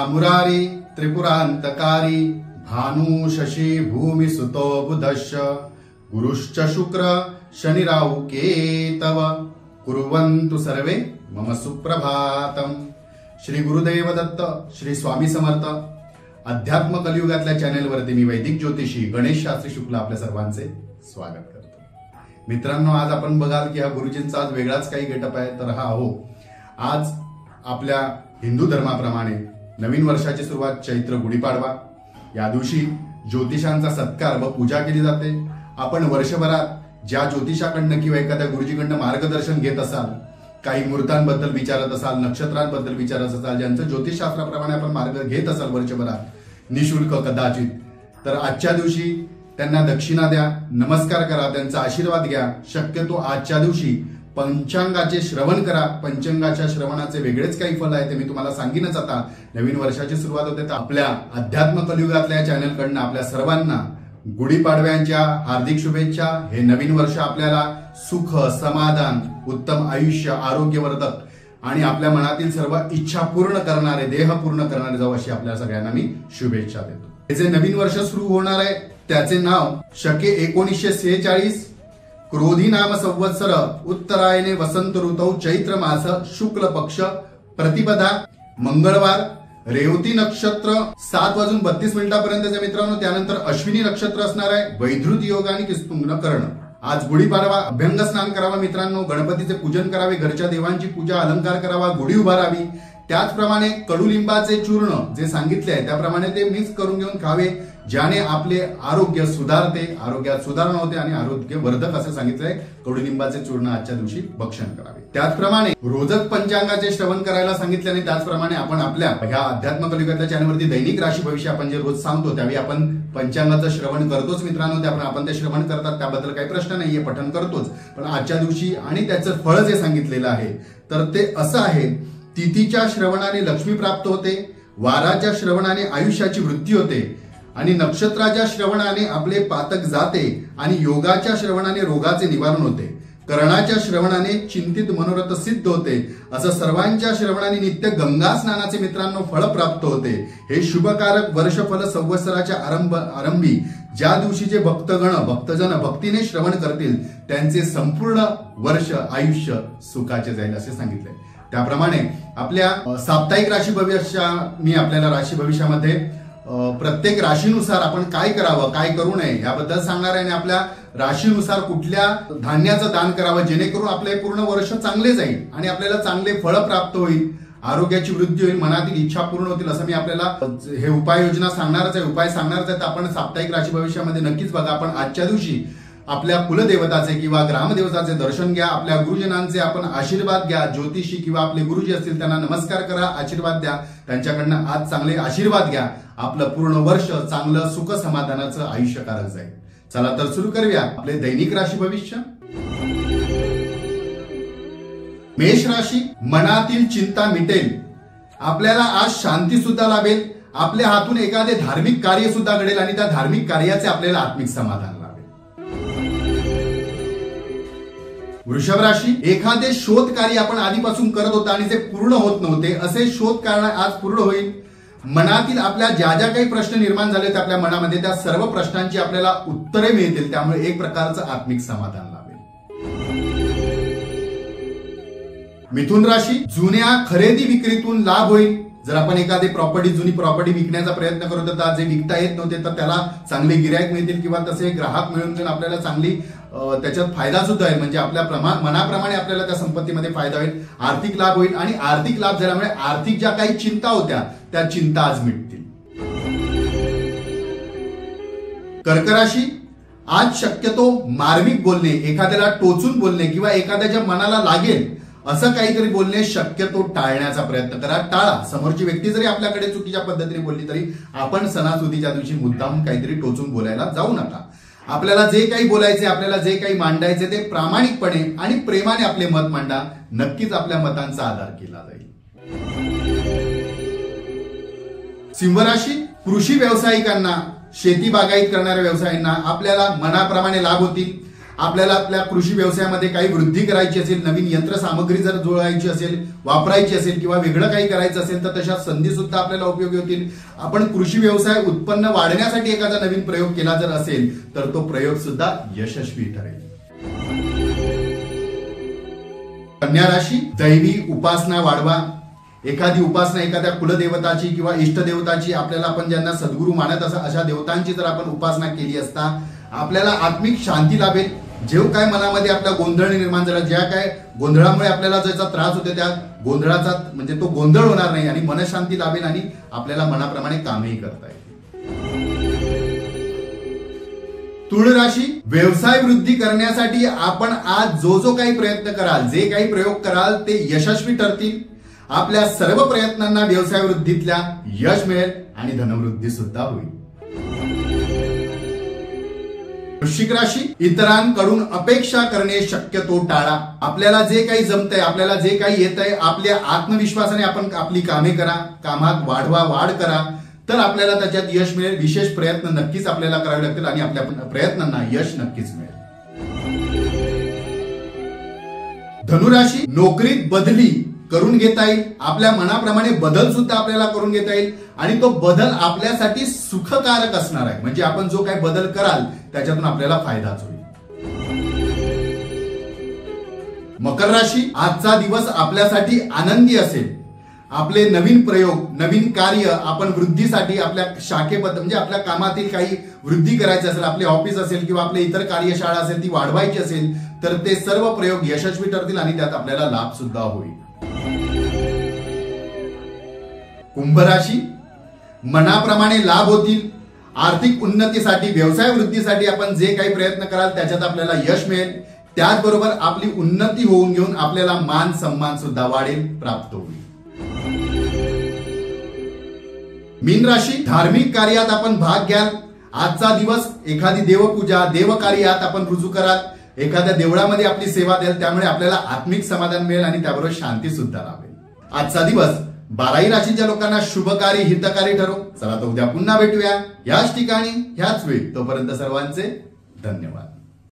मुरारी त्रिपुरांतकारी भानु शशी भूमि सुतो बुधश्च गुरुश्च शुक्र शनिराहु केतव कुर्वन्तु सर्वे मम सुप्रभातम। श्री गुरुदेव दत्त, श्री स्वामी समर्थ। अध्यात्म कलियुगातल्या चॅनेलवरती मी वैदिक ज्योतिषी गणेश शास्त्री शुक्ला आपल्या सर्वांचे स्वागत करतो। मित्रांनो, आज आपण बघाल की हा गुरुजींचा आज वेगळाच काही गेटअप आहे। तर हा हो, आज आपल्या हिंदू धर्माप्रमाणे नवीन वर्षाची सुरुवात चैत्र गुढीपाडवा या दिवशी ज्योतिषांचा सत्कार व पूजा केली जाते। आपण वर्षभरात ज्या ज्योतिषाकडनं किंवा एखाद्या गुरुजीकडनं मार्गदर्शन घेत असाल, काही मुहूर्तांबद्दल विचारत असाल, नक्षत्रांबद्दल विचारत असाल, ज्यांचं ज्योतिषशास्त्राप्रमाणे आपण मार्ग घेत असाल वर्षभरात निशुल्क कदाचित, तर आजच्या दिवशी त्यांना दक्षिणा द्या, नमस्कार करा, त्यांचा आशीर्वाद घ्या। शक्यतो आजच्या दिवशी पंचांगाचे श्रवण करा। पंचांगाच्या श्रवणाचे वेगळेच काही फल आहे ते मी तुम्हाला सांगीनच। आता नवीन वर्षाची सुरुवात होते, तर आपल्या अध्यात्म कलियुगातल्या चॅनलकडनं आपल्या सर्वांना गुढीपाडव्यांच्या हार्दिक शुभेच्छा। हे नवीन वर्ष आपल्याला सुख, समाधान, उत्तम आयुष्य, आरोग्यवर्धक आणि आपल्या मनातील सर्व इच्छा पूर्ण करणारे, देह पूर्ण करणारे जाऊ अशी आपल्या सगळ्यांना मी शुभेच्छा देतो। हे जे नवीन वर्ष सुरू होणार आहे त्याचे नाव शके 1946 क्रोधी नाम संवत्सर उत्तरायणे वसंत ऋतौ चैत्र मास शुक्ल पक्ष प्रतिपदा मंगळवार रेवती नक्षत्र 7:32 पर्यंतचे मित्रांनो। त्यानंतर अश्विनी नक्षत्र असणार आहे, वैधृत योग आणि किस्तुंग कर्ण। आज गुढीपाडवा, अभ्यंग स्नान करावा मित्रांनो, गणपतीचे पूजन करावे, घरच्या देवांची पूजा अलंकार करावा, गुढी उभारावी। त्याचप्रमाणे कडुलिंबाचे चूर्ण जे सांगितले आहे त्याप्रमाणे ते मिक्स करून घेऊन खावे, ज्याने आपले आरोग्य सुधारते, आरोग्यात सुधारणा होते आणि आरोग्यवर्धक असे सांगितलंय। कडुलिंबाचे चूर्ण आजच्या दिवशी भक्षण करावे। त्याचप्रमाणे रोजच पंचांगाचे श्रवण करायला सांगितल्याने त्याचप्रमाणे आपण आपल्या ह्या अध्यात्म कलियुगातल्या चॅनलवरती दैनिक राशी भविष्य आपण जे रोज सांगतो त्यावेळी आपण पंचांगाचं श्रवण करतोच मित्रांनो। त्याप्रमाणे आपण ते श्रवण करतात त्याबद्दल काही प्रश्न नाहीये, पठण करतोच। पण आजच्या दिवशी आणि त्याचं फळ जे सांगितलेलं आहे तर ते असं आहे, तिथीच्या श्रवणाने लक्ष्मी प्राप्त होते, वाराच्या श्रवणाने आयुष्याची वृद्धी होते आणि नक्षत्राच्या श्रवणाने आपले पातक जाते आणि योगाच्या श्रवणाने रोगाचे निवारण होते, कर्णाच्या श्रवणाने चिंतित मनोरथ सिद्ध होते, असं सर्वांच्या श्रवणाने नित्य गंगा स्नानाचे मित्रांनो फळ प्राप्त होते। हे शुभकारक वर्षफल संवत्सराच्या आरंभी ज्या दिवशीचे भक्तजन भक्तीने श्रवण करतील त्यांचे संपूर्ण वर्ष आयुष्य सुखाचे जाईल असे सांगितले। त्याप्रमाणे आपल्या साप्ताहिक राशी भविष्य मी आपल्याला राशी भविष्यामध्ये प्रत्येक राशीनुसार आपण काय करावं काय करू नये याबद्दल सांगणार आहे आणि आपल्या राशीनुसार कुठल्या धान्याचं दान करावं जेणेकरून आपले पूर्ण वर्ष चांगले जाईल आणि आपल्याला चांगले फळ प्राप्त होईल, आरोग्याची वृद्धी होईल, मनातील इच्छा पूर्ण होतील असं मी आपल्याला हे उपाययोजना सांगणारच आहे, उपाय सांगणारच आहे। तर आपण साप्ताहिक राशी भविष्यामध्ये नक्कीच बघा। आपण आजच्या दिवशी आपल्या कुलदेवताचे किंवा ग्रामदेवताचे दर्शन घ्या, आपल्या गुरुजनांचे आपण आशीर्वाद घ्या, ज्योतिषी किंवा आपले गुरुजी असतील त्यांना नमस्कार करा, आशीर्वाद द्या, त्यांच्याकडनं आज चांगले आशीर्वाद घ्या। आपलं पूर्ण वर्ष चांगलं सुख समाधानाचं आयुष्यकारक जाईल। चला तर सुरू करूया आपले दैनिक राशी भविष्य। मेष राशी, मनातील चिंता मिटेल, आपल्याला आज शांती सुद्धा लाभेल, आपल्या हातून एखादे धार्मिक कार्य सुद्धा घडेल आणि त्या धार्मिक कार्याचे आपल्याला आत्मिक समाधान लाभेल। वृषभ राशी, एखादे शोध कार्य आपण आधीपासून करत होता आणि जे पूर्ण होत नव्हते असे शोध कार्य आज पूर्ण होईल। मनातील आपल्या ज्या ज्या काही प्रश्न निर्माण झाले आपल्या मनामध्ये त्या सर्व प्रश्नांची आपल्याला उत्तरे मिळतील, त्यामुळे एक प्रकारचं आत्मिक समाधान लाभेल। मिथुन राशी, जुन्या खरेदी विक्रीतून लाभ होईल। जर आपण एखादी जुनी प्रॉपर्टी विकण्याचा प्रयत्न करत होता, जे विकता येत नव्हते तर त्याला चांगले गिरायक मिळतील किंवा तसे ग्राहक मिळून आपल्याला चांगली त्याच्यात फायदा सुद्धा आहे, म्हणजे आपल्या मनाप्रमाणे आपल्याला त्या संपत्तीमध्ये फायदा होईल, आर्थिक लाभ होईल आणि आर्थिक लाभ झाल्यामुळे आर्थिक ज्या काही चिंता होत्या त्या चिंता आज मिटतील। कर्क राशी, आज शक्यतो मार्मिक बोलणे, एखाद्याला टोचून बोलणे किंवा एखाद्याच्या मनाला लागेल असं काहीतरी बोलणे शक्यतो टाळण्याचा प्रयत्न करा, टाळा। समोरची व्यक्ती जरी आपल्याकडे चुकीच्या पद्धतीने बोलली तरी आपण सणासुदीच्या दिवशी मुद्दाम काहीतरी टोचून बोलायला जाऊ नका। आपल्याला जे काही बोलायचे, आपल्याला जे काही मांडायचे ते प्रामाणिकपणे आणि प्रेमाने आपले मत मांडा, नक्कीच आपल्या मतांचा आदर केला जाईल। सिंह राशी, कृषी व्यावसायिकांना, शेती बागायत करणाऱ्या व्यवसायांना आपल्याला मनाप्रमाणे लाभ होतील. आपल्याला आपल्या कृषी व्यवसायामध्ये काही वृद्धी करायची असेल, नवीन यंत्रसामग्री जर जुळवायची असेल, वापरायची असेल किंवा वेगळं काही करायचं असेल तर तशा संधी सुद्धा आपल्याला उपयोगी होतील. आपण कृषी व्यवसाय उत्पन्न वाढण्यासाठी एखादा नवीन प्रयोग केला जर असेल तर तो प्रयोग सुद्धा यशस्वी ठरेल. कन्या राशी, दैवी उपासना वाढवा. एखादी उपासना एखाद्या कुलदेवताची किंवा इष्टदेवताची, आपल्याला आपण ज्यांना सद्गुरू मानत अशा देवतांची जर आपण उपासना केली असता आपल्याला आत्मिक शांती लाभेल. जेव काय मनामध्ये आपला गोंधळ निर्माण झाला, ज्या काय गोंधळामुळे आपल्याला ज्याचा त्रास होतो त्या गोंधळाचा म्हणजे तो गोंधळ होणार नाही आणि मनशांती लाभेल आणि आपल्याला मनाप्रमाणे कामही करता येईल. तुळ राशी, व्यवसाय वृद्धी करण्यासाठी आपण आज जो काही प्रयत्न कराल, जे काही प्रयोग कराल ते यशस्वी ठरतील. आपल्या सर्व प्रयत्नांना व्यवसाय वृद्धीतल्या यश मिळेल आणि धनवृद्धी सुद्धा होईल. वृश्चिक राशी, इतरांकडून अपेक्षा करणे शक्यतो टाळा. आपल्याला जे काही जमतंय, आपल्याला जे काही येतंय, आपल्या आत्मविश्वासाने आपण आपली कामे करा, कामात वाढ करा, तर आपल्याला त्याच्यात यश मिळेल. विशेष प्रयत्न नक्कीच आपल्याला करावे लागतील आणि आपल्या प्रयत्नांना यश नक्कीच मिळेल. धनुराशी, नोकरीत बदली करून घेता येईल. आपल्या मनाप्रमाणे बदल सुद्धा आपल्याला करून घेता येईल आणि तो बदल आपल्यासाठी सुखकारक असणार आहे. म्हणजे आपण जो काही बदल कराल त्याच्यातून आपल्याला फायदाच होईल. मकर राशी, आजचा दिवस आपल्यासाठी आनंदी असेल. आपले नवीन प्रयोग, नवीन कार्य आपण वृद्धीसाठी आपल्या शाखेबद्दल म्हणजे आपल्या कामातील काही वृद्धी करायची असेल, आपले ऑफिस असेल किंवा आपले इतर कार्यशाळा असेल ती वाढवायची असेल तर ते सर्व प्रयोग यशस्वी ठरतील आणि त्यात आपल्याला लाभ सुद्धा होईल. कुंभ राशी, मनाप्रमाणे लाभ होतील. आर्थिक उन्नतीसाठी, व्यवसाय वृद्धीसाठी आपण जे काही प्रयत्न कराल त्याच्यात आपल्याला यश मिळेल. त्याचबरोबर आपली उन्नती होऊन घेऊन आपल्याला मान सन्मान सुद्धा वाढेल, प्राप्त होईल. मीन राशी, धार्मिक कार्यात आपण भाग घ्याल. आजचा दिवस एखादी देवपूजा, देवकार्यात आपण रुजू कराल. एखाद्या देवळामध्ये आपली सेवा द्याल. त्यामुळे आपल्याला आत्मिक समाधान मिळेल आणि त्याबरोबर शांती सुद्धा लाभेल. आजचा दिवस 12ही राशीच्या लोकांना शुभकारी, हितकारी ठरो. चला तर उद्या पुन्हा भेटूया याच ठिकाणी, ह्याच वेळी. तोपर्यंत सर्वांचे धन्यवाद.